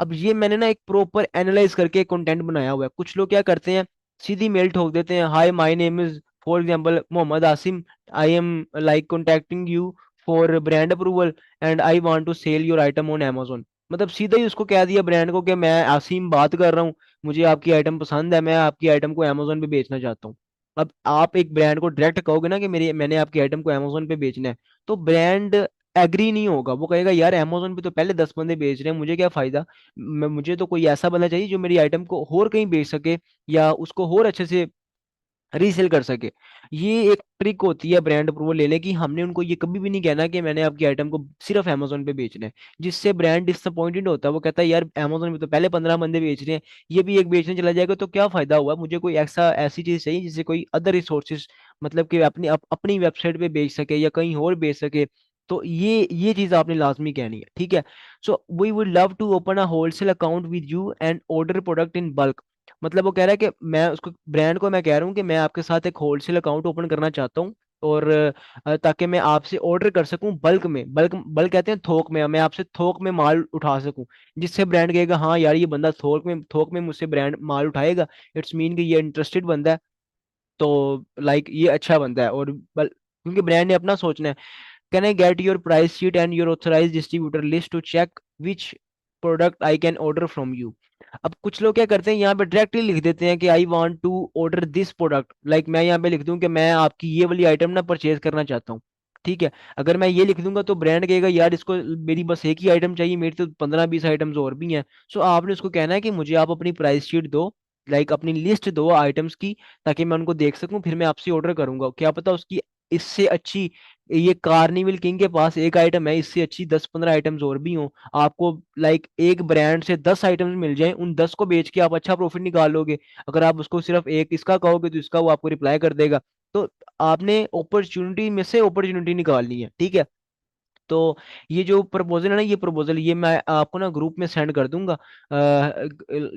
अब ये मैंने ना एक प्रॉपर एनालाइज करके कंटेंट बनाया हुआ है। कुछ लोग क्या करते हैं, सीधी मेल ठोक देते हैं, hi my name is for example Mohammed Asim, I am like contacting you for brand approval and I want to sell your item on Amazon। मतलब सीधा ही उसको कह दिया ब्रांड को कि मैं आसिम बात कर रहा हूँ, मुझे आपकी आइटम पसंद है, मैं आपकी आइटम को Amazon पे बेचना चाहता हूँ। अब आप एक ब्रांड को डायरेक्ट कहोगे ना कि मेरी मैंने आपकी आइटम को Amazon पे बेचना है, तो ब्रांड एग्री नहीं होगा। वो कहेगा यार Amazon पे तो पहले 10 बंदे बेच रहे हैं, मुझे क्या फायदा। मुझे तो कोई ऐसा बंदा चाहिए जो मेरी आइटम को और कहीं बेच सके, या उसको और अच्छे से रीसेल कर सके। ये एक ट्रिक होती है ब्रांड अप्रूवल लेने की। हमने उनको ये कभी भी नहीं कहना कि मैंने आपकी आइटम को सिर्फ Amazon पे बेचना है, जिससे ब्रांड डिसअपॉइंटेड होता है। वो कहता है यार Amazon पे तो पहले 15 बंदे बेच रहे हैं, ये भी एक बेचने चला जाएगा तो क्या फायदा हुआ। मुझे कोई ऐसी चीज चाहिए जिससे कोई अदर रिसोर्सेज, मतलब कि अपनी वेबसाइट पे बेच सके या कहीं और बेच सके। तो ये चीज आपने लाजमी कहनी है, ठीक है। So we would love to open a wholesale account with you and order product in bulk. मतलब वो कह रहा है कि मैं उसको, ब्रांड को मैं कह रहा हूँ कि मैं आपके साथ एक होलसेल अकाउंट ओपन करना चाहता हूँ, और ताकि मैं आपसे ऑर्डर कर सकूं बल्क में, बल्क बल्क कहते हैं थोक में, मैं आपसे थोक में माल उठा सकूं। जिससे ब्रांड कहेगा हाँ यार ये बंदा थोक में मुझसे ब्रांड माल उठाएगा, इट्स मीन कि ये इंटरेस्टेड बंदा है। तो लाइक ये अच्छा बंदा है, और क्योंकि ब्रांड ने अपना सोचना है। Can I get your price sheet and your authorise distributor list to check which product I can order from you. अब कुछ लोग क्या करते हैं, यहाँ पे डायरेक्टली लिख देते हैं कि I want to order this product, like मैं यहाँ पे लिख दूं कि मैं आपकी ये वाली आइटम ना परचेज करना चाहता हूँ, ठीक है। अगर मैं ये लिख दूंगा तो ब्रांड कहेगा यार इसको मेरी बस एक ही आइटम चाहिए, मेरी तो 15-20 आइटम्स और भी हैं। सो आपने उसको कहना है कि मुझे आप अपनी प्राइस शीट दो, लाइक अपनी लिस्ट दो आइटम्स की, ताकि मैं उनको देख सकूं, फिर मैं आपसे ऑर्डर करूंगा। क्या पता उसकी इससे अच्छी, ये कार्निवल किंग के पास एक आइटम है, इससे अच्छी 10-15 आइटम्स और भी हों। आपको लाइक एक ब्रांड से 10 आइटम्स मिल जाएं, उन 10 को बेच के आप अच्छा प्रॉफिट निकाल लोगे। अगर आप उसको सिर्फ एक इसका कहोगे तो इसका वो आपको रिप्लाई कर देगा। तो आपने अपॉर्चुनिटी में से अपॉर्चुनिटी निकालनी है, ठीक है। तो ये जो प्रपोजल है ना, ये प्रपोजल ये मैं आपको ना ग्रुप में सेंड कर दूंगा।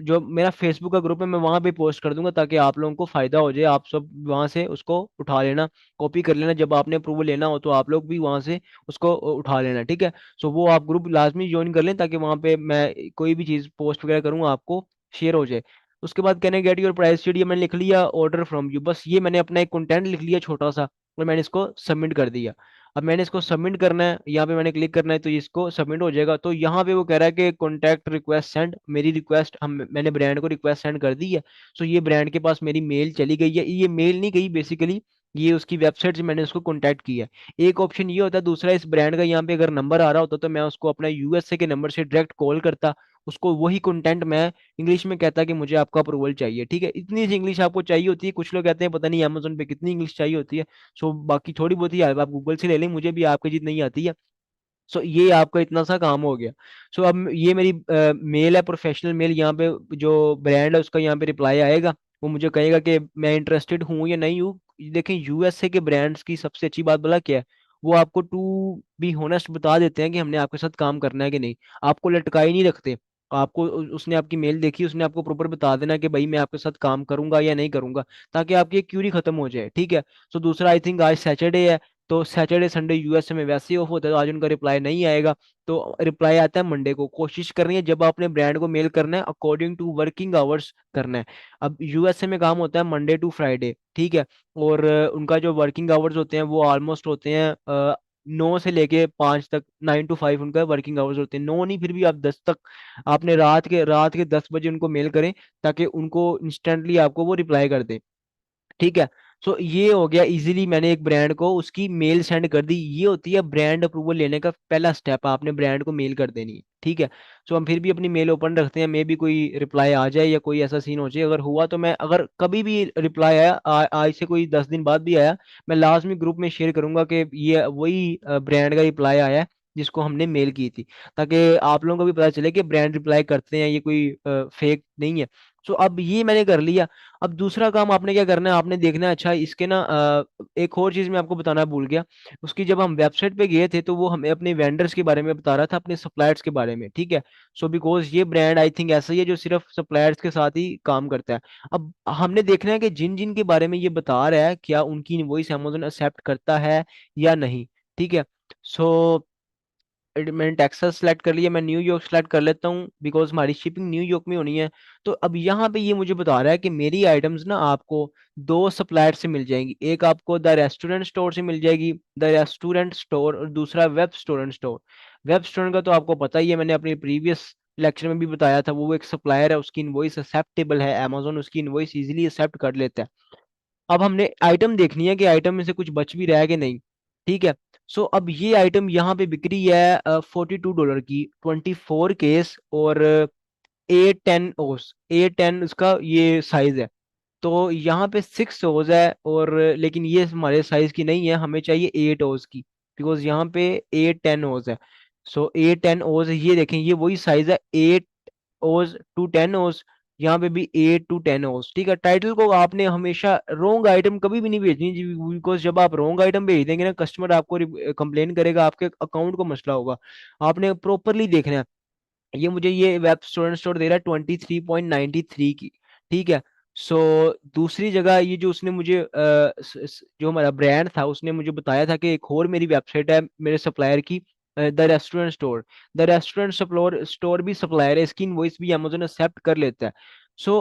जो मेरा फेसबुक का ग्रुप है मैं वहां पे पोस्ट कर दूंगा, ताकि आप लोगों को फायदा हो जाए, आप सब वहां से उसको उठा लेना, कॉपी कर लेना, जब आपने अप्रूवल लेना हो तो आप लोग भी वहां से उसको उठा लेना, ठीक है। सो वो आप ग्रुप लाजमी ज्वाइन कर लें, ताकि वहां पे मैं कोई भी चीज़ पोस्ट वगैरह करूंगा आपको शेयर हो जाए। उसके बाद कहने गेट योर प्राइस शीट, ये मैंने लिख लिया, ऑर्डर फ्रॉम यू, बस ये मैंने अपना एक कंटेंट लिख लिया छोटा सा, और मैंने इसको सबमिट कर दिया। अब मैंने इसको सबमिट करना है, यहाँ पे मैंने क्लिक करना है, तो इसको सबमिट हो जाएगा। तो यहाँ पे वो कह रहा है कि कॉन्टैक्ट रिक्वेस्ट सेंड, मेरी रिक्वेस्ट मैंने ब्रांड को रिक्वेस्ट सेंड कर दी है। सो ये ब्रांड के पास मेरी मेल चली गई है, ये मेल नहीं गई बेसिकली, ये उसकी वेबसाइट से मैंने उसको कॉन्टैक्ट किया है। एक ऑप्शन ये होता है, दूसरा इस ब्रांड का यहाँ पे अगर नंबर आ रहा होता तो मैं उसको अपना यूएसए के नंबर से डायरेक्ट कॉल करता, उसको वही कंटेंट मैं इंग्लिश में कहता कि मुझे आपका अप्रूवल चाहिए, ठीक है। इतनी सी इंग्लिश आपको चाहिए होती है, कुछ लोग कहते हैं पता नहीं अमेजोन पे कितनी इंग्लिश चाहिए होती है। सो बाकी थोड़ी बहुत ही आप गूगल से ले लें, मुझे भी आपकी जितनी नहीं आती है। सो ये आपका इतना सा काम हो गया। सो अब ये मेरी मेल है, प्रोफेशनल मेल, यहाँ पे जो ब्रांड है उसका यहाँ पे रिप्लाई आएगा, वो मुझे कहेगा कि मैं इंटरेस्टेड हूँ या नहीं हूँ। देखें यूएसए के ब्रांड्स की सबसे अच्छी बात बोला क्या है, वो आपको टू बी होनेस्ट बता देते हैं कि हमने आपके साथ काम करना है कि नहीं, आपको लटकाई नहीं रखते। आपको उसने आपकी मेल देखी, उसने आपको प्रॉपर बता देना कि भाई मैं आपके साथ काम करूंगा या नहीं करूंगा, ताकि आपकी एक क्यूरी खत्म हो जाए, ठीक है। सो दूसरा, आई थिंक आज सैटरडे है, तो सैटरडे संडे यूएसए में वैसे ही ऑफ होता है, तो आज उनका रिप्लाई नहीं आएगा। तो रिप्लाई आता है मंडे को। कोशिश करनी है जब आपने ब्रांड को मेल करना है अकॉर्डिंग टू वर्किंग आवर्स करना है। अब यूएसए में काम होता है मंडे टू फ्राइडे, ठीक है। और उनका जो वर्किंग आवर्स होते हैं वो ऑलमोस्ट होते हैं 9 से लेके 5 तक, 9 to 5 उनका वर्किंग आवर्स होते हैं, 9 नहीं फिर भी आप 10 तक, आपने रात के 10 बजे उनको मेल करें, ताकि उनको इंस्टेंटली आपको वो रिप्लाई कर दे, ठीक है। सो ये हो गया इजीली, मैंने एक ब्रांड को उसकी मेल सेंड कर दी। ये होती है ब्रांड अप्रूवल लेने का पहला स्टेप, आपने ब्रांड को मेल कर देनी है, ठीक है। सो हम फिर भी अपनी मेल ओपन रखते हैं, मे भी कोई रिप्लाई आ जाए या कोई ऐसा सीन हो जाए। अगर हुआ तो मैं, अगर कभी भी रिप्लाई आया आज से कोई 10 दिन बाद भी आया, मैं लाजमी ग्रुप में शेयर करूंगा कि ये वही ब्रांड का रिप्लाई आया है जिसको हमने मेल की थी, ताकि आप लोगों को भी पता चले कि ब्रांड रिप्लाई करते हैं, ये कोई फेक नहीं है। सो अब ये मैंने कर लिया। अब दूसरा काम आपने क्या करना है, आपने देखना है, अच्छा इसके ना एक और चीज मैं आपको बताना भूल गया। उसकी जब हम वेबसाइट पे गए थे तो वो हमें अपने वेंडर्स के बारे में बता रहा था, अपने सप्लायर्स के बारे में, ठीक है। सो बिकॉज ये ब्रांड आई थिंक ऐसा ही है जो सिर्फ सप्लायर्स के साथ ही काम करता है। अब हमने देखना है कि जिन जिन के बारे में ये बता रहा है क्या उनकी इनवॉइस अमेज़न एक्सेप्ट करता है या नहीं, ठीक है। सो मैंने टेक्सास सेलेक्ट कर लिया, मैं न्यूयॉर्क सेलेक्ट कर लेता हूँ बिकॉज हमारी शिपिंग न्यूयॉर्क में होनी है। तो अब यहाँ पे ये मुझे बता रहा है कि मेरी आइटम्स ना आपको दो सप्लायर से मिल जाएंगी, एक आपको द रेस्टोरेंट स्टोर से मिल जाएगी, द रेस्टोरेंट स्टोर, और दूसरा वेब स्टोरेंट स्टोर। वेब स्टोरेंट का तो आपको पता ही है, मैंने अपने प्रीवियस लेक्चर में भी बताया था, वो एक सप्लायर है, उसकी इनवॉइस एक्सेप्टेबल है, अमेजोन उसकी इनवॉइस इजीली एक्सेप्ट कर लेता है। अब हमने आइटम देखनी है कि आइटम में से कुछ बच भी रहा है कि नहीं, ठीक है। सो अब ये आइटम यहाँ पे बिक रही है $42 की, 24 केस, और A10 ओस, A10 उसका ये साइज है। तो यहाँ पे 6 ओज है, और लेकिन ये हमारे साइज की नहीं है, हमें चाहिए 8 ओज की, बिकॉज यहाँ पे A10 ओज है। सो A10 ओज, ये देखें ये वही साइज है, 8 ओज to 10 ओज, यहाँ पे भी 8 to 10 ओज, ठीक है। टाइटल को आपने हमेशा रॉन्ग आइटम कभी भी नहीं भेजनी, बिकॉज जब आप रॉन्ग आइटम भेज देंगे ना, कस्टमर आपको कंप्लेन करेगा, आपके अकाउंट को मसला होगा। आपने प्रॉपरली देखना है। ये मुझे ये वेब स्टोरेंट स्टोर दे रहा है 23.93 की, ठीक है। सो दूसरी जगह ये जो उसने मुझे जो हमारा ब्रांड था उसने मुझे बताया था कि एक और मेरी वेबसाइट है मेरे सप्लायर की, the restaurant store. The restaurant store store भी सप्लायर है, इसकी इनवॉइस भी अमेजोन एक्सेप्ट कर लेता है। सो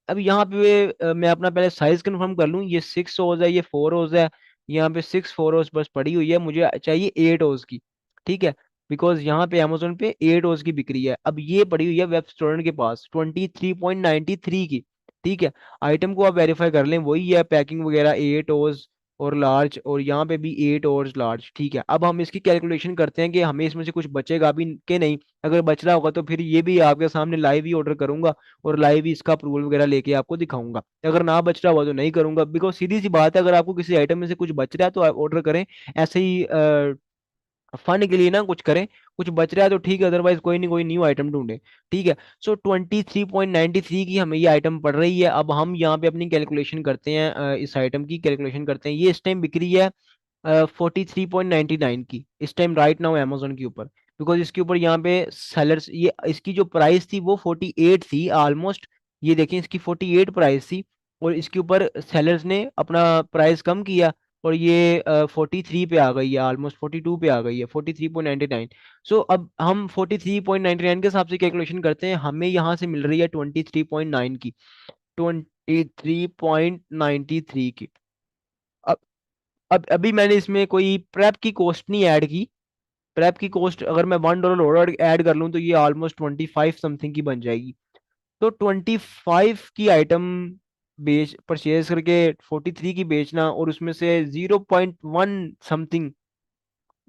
अब यहाँ पे मैं अपना पहले साइज कंफर्म कर लूँ, ये 6 ओज है, ये 4 ओज है, यहाँ पे 6 4 ओज बस पड़ी हुई है, मुझे चाहिए 8 ओज की, ठीक है। बिकॉज यहाँ पे अमेजोन पे 8 ओज की बिक्री है। अब ये पड़ी हुई है वेब स्टोरेंट के पास 23.93 की, ठीक है। आइटम को आप वेरीफाई कर लें, वही है, पैकिंग वगैरह 8 ओज और लार्ज, और यहाँ पे भी 8 ओज लार्ज, ठीक है। अब हम इसकी कैलकुलेशन करते हैं कि हमें इसमें से कुछ बचेगा भी कि नहीं। अगर बच रहा होगा तो फिर ये भी आपके सामने लाइव ही ऑर्डर करूंगा, और लाइव ही इसका अप्रूवल वगैरह लेके आपको दिखाऊंगा। अगर ना बच रहा हुआ तो नहीं करूंगा, बिकॉज सीधी सी बात है, अगर आपको किसी आइटम में से कुछ बच रहा है तो आप ऑर्डर करें, ऐसे ही फन के लिए ना कुछ करें। कुछ बच रहा है तो ठीक है, अदरवाइज कोई नहीं, कोई न्यू आइटम ढूंढे, ठीक है। सो 23.93 की हमें ये आइटम पड़ रही है। अब हम यहाँ पे अपनी कैलकुलेशन करते हैं, इस आइटम की कैलकुलेशन करते हैं, ये इस टाइम बिक रही है 43.99 की इस टाइम राइट नाउ अमेजोन के ऊपर। बिकॉज इसके ऊपर यहाँ पे सेलर्स, ये इसकी जो प्राइस थी वो 48 थी ऑलमोस्ट। ये देखें, इसकी 48 प्राइस थी, और इसके ऊपर सेलर्स ने अपना प्राइस कम किया, और ये 43 पे आ गई है, ऑलमोस्ट 42 पे आ गई है, 43.99। सो अब हम 43.99 के हिसाब से कैलकुलेशन करते हैं, हमें यहाँ से मिल रही है 23.9 की, 23.93 की। अब अभी मैंने इसमें कोई प्रेप की कॉस्ट नहीं ऐड की। प्रेप की कॉस्ट अगर मैं $1 और ऐड कर लूँ तो ये ऑलमोस्ट 25 समथिंग की बन जाएगी। तो 25 की आइटम बेच परचेज करके 43 की बेचना, और उसमें से 0.1 समथिंग,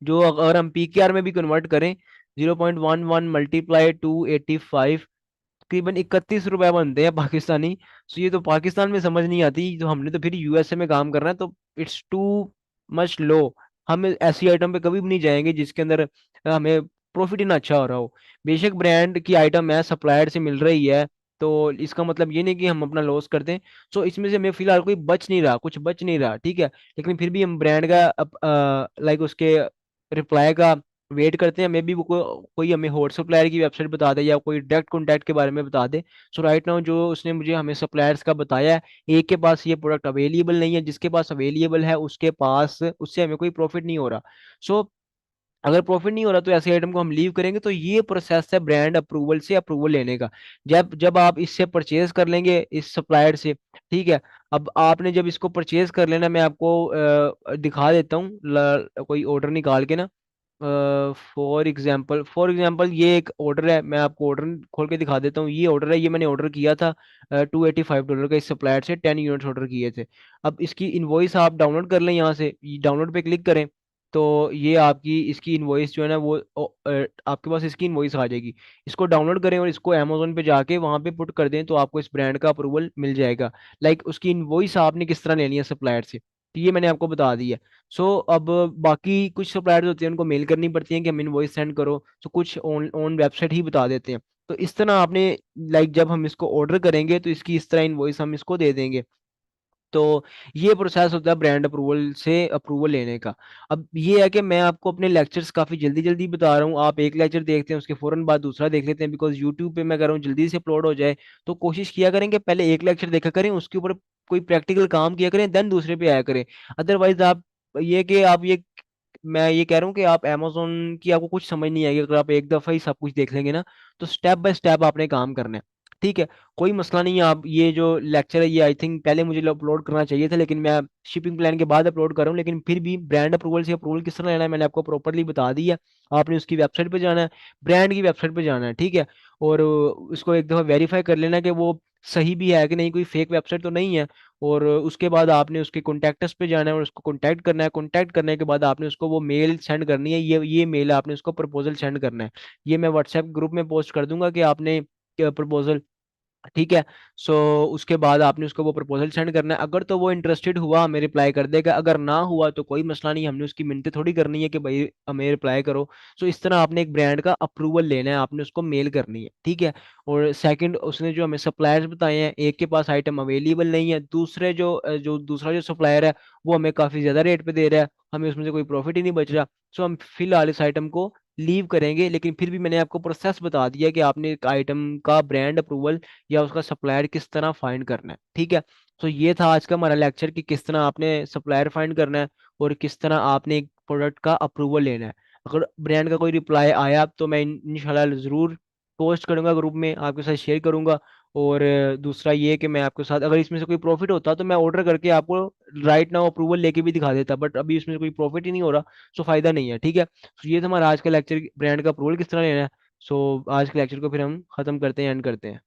जो अगर हम पीकेआर में भी कन्वर्ट करें, 0.11 मल्टीप्लाई 285, तकरीबन 31 रुपए बनते हैं पाकिस्तानी। सो ये तो पाकिस्तान में समझ नहीं आती, तो हमने तो फिर यूएसए में काम करना है, तो इट्स टू मच लो। हम ऐसी आइटम पे कभी भी नहीं जाएंगे जिसके अंदर हमें प्रॉफिट ही ना अच्छा हो रहा हो। बेशक ब्रांड की आइटम है, सप्लायर से मिल रही है, तो इसका मतलब ये नहीं कि हम अपना लॉस कर दें। सो इसमें से हमें फिलहाल कोई बच नहीं रहा, कुछ बच नहीं रहा, ठीक है। लेकिन फिर भी हम ब्रांड का लाइक उसके रिप्लाई का वेट करते हैं, मे बी वो कोई हमें हॉट सप्लायर की वेबसाइट बता दे, या कोई डायरेक्ट कॉन्टैक्ट के बारे में बता दे। सो राइट नाउ जो उसने मुझे हमें सप्लायर्स का बताया है, एक के पास ये प्रोडक्ट अवेलेबल नहीं है, जिसके पास अवेलेबल है उसके पास, उससे हमें कोई प्रॉफिट नहीं हो रहा। सो अगर प्रॉफिट नहीं हो रहा तो ऐसे आइटम को हम लीव करेंगे। तो ये प्रोसेस है ब्रांड अप्रूवल से अप्रूवल लेने का। जब जब आप इससे परचेज कर लेंगे इस सप्लायर से, ठीक है। अब आपने जब इसको परचेज कर लेना, मैं आपको दिखा देता हूँ कोई ऑर्डर निकाल के ना। फॉर एग्जाम्पल ये एक ऑर्डर है, मैं आपको ऑर्डर खोल के दिखा देता हूँ। ये ऑर्डर है, ये मैंने ऑर्डर किया था $285 का, इस सप्लायर से 10 यूनिट्स ऑर्डर किए थे। अब इसकी इनवॉइस आप डाउनलोड कर लें, यहाँ से डाउनलोड पे क्लिक करें, तो ये आपकी इसकी इनवॉइस जो है ना वो आपके पास इसकी इनवॉइस आ जाएगी। इसको डाउनलोड करें और इसको अमेजोन पे जाके वहां पे पुट कर दें, तो आपको इस ब्रांड का अप्रूवल मिल जाएगा। लाइक उसकी इनवॉइस आपने किस तरह लेनी है सप्लायर से, तो ये मैंने आपको बता दी है। सो अब बाकी कुछ सप्लायर्स होते हैं, उनको मेल करनी पड़ती है कि हम इनवॉइस सेंड करो, तो कुछ ऑन ऑन वेबसाइट ही बता देते हैं। तो इस तरह आपने, लाइक जब हम इसको ऑर्डर करेंगे तो इसकी इस तरह इनवॉइस हम इसको दे देंगे। तो ये प्रोसेस होता है ब्रांड अप्रूवल से अप्रूवल लेने का। अब ये है कि मैं आपको अपने लेक्चर्स काफी जल्दी जल्दी बता रहा हूँ, आप एक लेक्चर देखते हैं उसके फौरन बाद दूसरा देख लेते हैं, बिकॉज यूट्यूब पे मैं कर रहा हूँ जल्दी से अपलोड हो जाए। तो कोशिश किया करें कि पहले एक लेक्चर देखा करें, उसके ऊपर कोई प्रैक्टिकल काम किया करें, देन दूसरे पे आया करें। अदरवाइज आप ये कि आप ये मैं ये कह रहा हूँ कि आप amazon की आपको कुछ समझ नहीं आएगी अगर आप एक दफा ही सब कुछ देख लेंगे ना। तो स्टेप बाय स्टेप आपने काम करना है, ठीक है। कोई मसला नहीं है। आप ये जो लेक्चर है ये आई थिंक पहले मुझे अपलोड करना चाहिए था, लेकिन मैं शिपिंग प्लान के बाद अपलोड कर रहा हूँ। लेकिन फिर भी ब्रांड अप्रूवल से अप्रूवल किस तरह लेना है मैंने आपको प्रॉपरली बता दी है। आपने उसकी वेबसाइट पे जाना है, ब्रांड की वेबसाइट पे जाना है, ठीक है। और उसको एक दफ़ा वेरीफाई कर लेना कि वो सही भी है कि नहीं, कोई फेक वेबसाइट तो नहीं है। और उसके बाद आपने उसके कॉन्टैक्टस पे जाना है और उसको कॉन्टैक्ट करना है। कॉन्टैक्ट करने के बाद आपने उसको वो मेल सेंड करनी है, ये मेल आपने उसको प्रपोजल सेंड करना है। ये मैं व्हाट्सएप ग्रुप में पोस्ट कर दूंगा कि आपने प्रपोजल, ठीक है। सो उसके बाद आपने उसको वो प्रपोजल सेंड करना है। अगर तो वो इंटरेस्टेड हुआ हमें रिप्लाई कर देगा, अगर ना हुआ तो कोई मसला नहीं, हमने उसकी मिन्नतें थोड़ी करनी है कि भाई हमें रिप्लाई करो। सो इस तरह आपने एक ब्रांड का अप्रूवल लेना है, आपने उसको मेल करनी है, ठीक है। और सेकंड, उसने जो हमें सप्लायर्स बताए हैं, एक के पास आइटम अवेलेबल नहीं है, दूसरे जो दूसरा जो सप्लायर है वो हमें काफी ज्यादा रेट पे दे रहा है, हमें उसमें से कोई प्रॉफिट ही नहीं बच रहा। सो हम फिलहाल इस आइटम को लीव करेंगे। लेकिन फिर भी मैंने आपको प्रोसेस बता दिया कि आपने एक आइटम का ब्रांड अप्रूवल या उसका सप्लायर किस तरह फाइंड करना है, ठीक है। तो ये था आज का हमारा लेक्चर कि किस तरह आपने सप्लायर फाइंड करना है और किस तरह आपने एक प्रोडक्ट का अप्रूवल लेना है। अगर ब्रांड का कोई रिप्लाई आया तो मैं इंशाल्लाह ज़रूर पोस्ट करूंगा, ग्रुप में आपके साथ शेयर करूंगा। और दूसरा ये कि मैं आपके साथ, अगर इसमें से कोई प्रॉफिट होता तो मैं ऑर्डर करके आपको राइट नाउ अप्रूवल लेके भी दिखा देता, बट अभी इसमें से कोई प्रॉफिट ही नहीं हो रहा। सो फायदा नहीं है, ठीक है। तो ये था हमारा आज का लेक्चर, ब्रांड का अप्रूवल किस तरह लेना है। सो आज के लेक्चर को फिर हम खत्म करते हैं, एंड करते हैं।